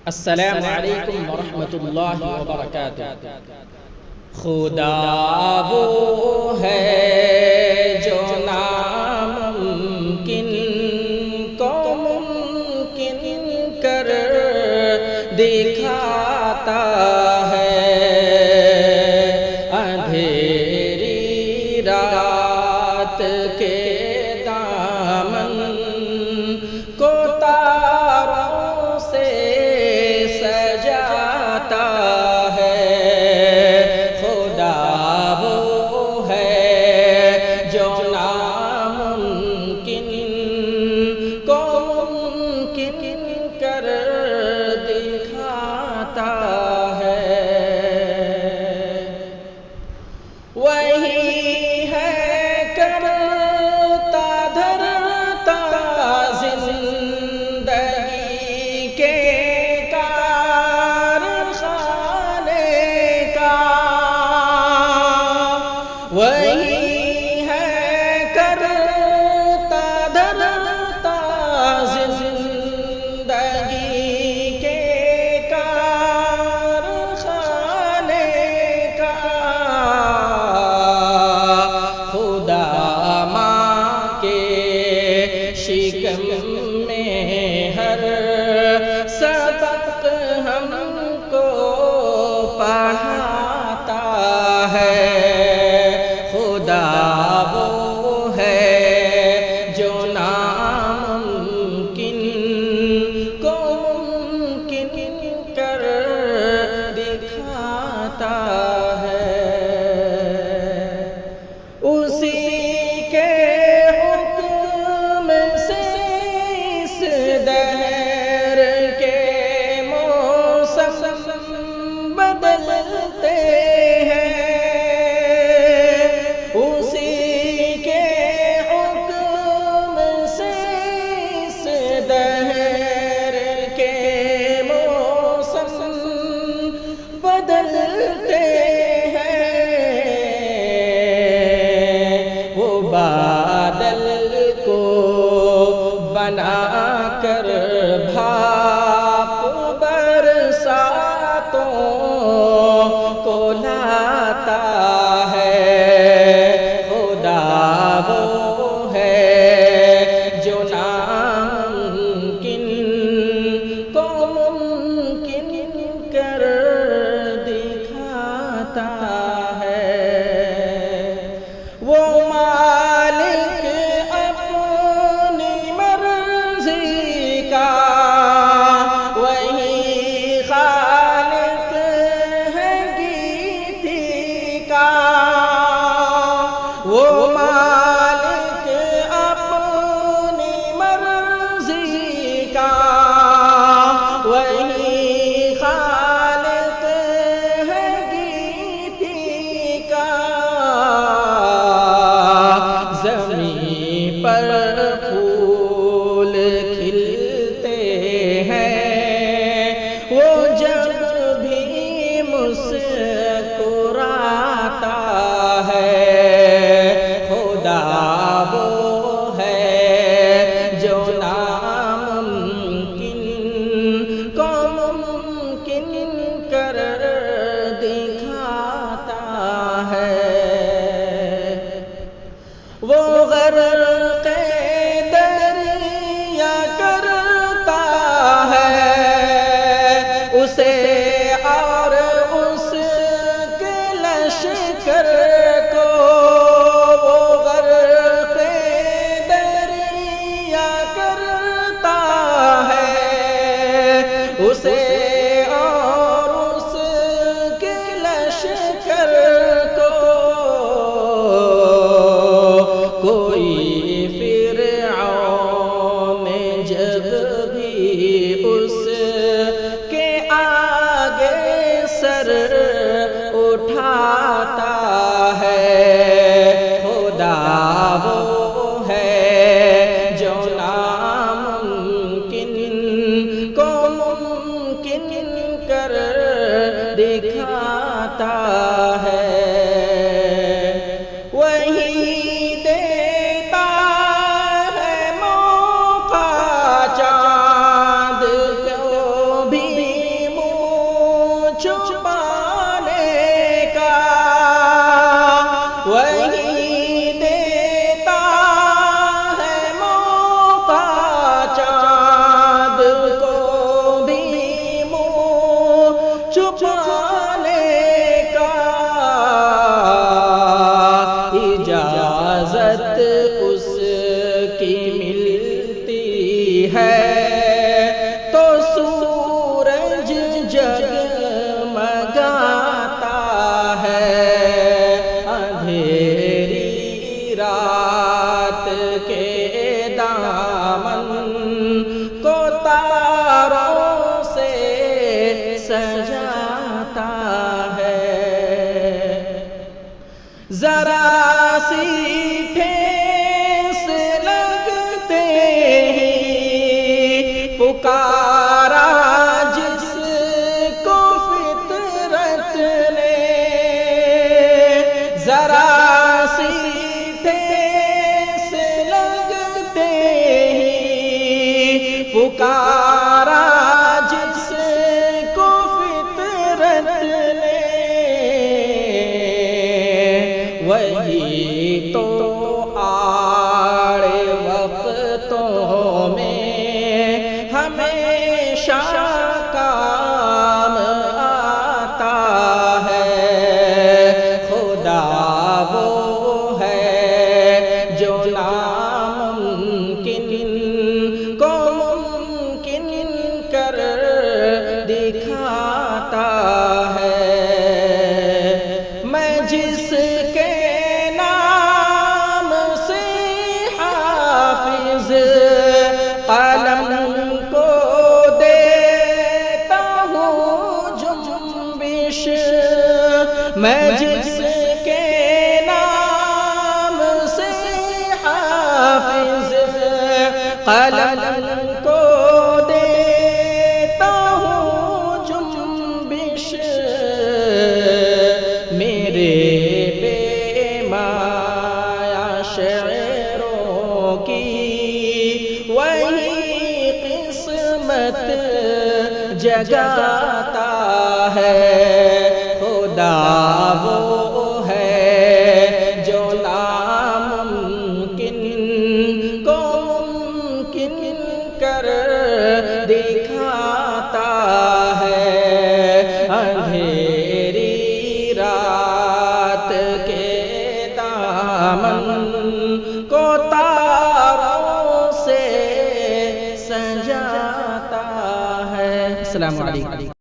السلام علیکم ورحمۃ اللہ وبرکاتہ۔ خدا وہ ہے جو ناممکن کو ممکن کر دکھاتا ہے، اندھیری رات کے دامن کو تاروں سے سجاتا ہے۔ خدا وہ ہے جو ناممکن کو ممکن کر دکھاتا ہے، وہی ہے کرتا دھرتا زندگی کے کارخانے کا، وہی ہے کرتا دھرتا زندگی کے کارخانے کا۔ خدا ماں کے شکم میں ہر سبق ہم کو پڑھاتا ہے۔ خدا وہ ہے جو ناممکن کو ممکن کر دکھاتا ہے، اسی کے حکم سے اس دہر کے موسم بدلتے ہیں، اسی کے حکم سے اس دہر کے موسم بدلتے ہیں۔ وہ بادل کو بنا کر بھاپ برساتوں کو لاتا ہے۔ خدا وہ ہے جو ناممکن کو ممکن کر دکھاتا ہے، وہ مالک اپنی مرضی کا، وہی خالق ہے گیتی کا، وہ مالک اپنی مرضی کا، وہی خالق ہے گیتی کا۔ زمین پر پھول کھلتے ہیں، وہ جب بھی مسکراتا ہے۔ خدا وہ ہے جو ناممکن کو ممکن کر دکھاتا ہے، وہ غرق دریا کرتا ہے اسے اور اس کے لشکر کو، وہ غرق دریا کرتا ہے اسے اور اس کے لشکر کو۔ کوئی فرعون جب بھی اس کے آگے سر اٹھاتا ہے۔ خدا وہ ہے جو ناممکن کو ممکن کر دکھاتا ہے، وہی دیتا ہے موقع چاند کو بھی ہمیشہ کام آتا ہے، خدا وہ ہے جو ناممکن کو ممکن کر دکھاتا ہے۔ میں جس کے نام سے حافظ قلم کو دیتا ہوں جنبش، میں جس کے نام سے حافظ قلم کو دیتا ہوں جنبش، میرے بے مایا شعروں کی وہی قسمت جگاتا ہے، خدا وہ ہے جو ناممکن کو ممکن کر دکھاتا ہے۔ اندھیری رات کے دامن کو تاروں سے سجاتا ہے۔ السلام علیکم۔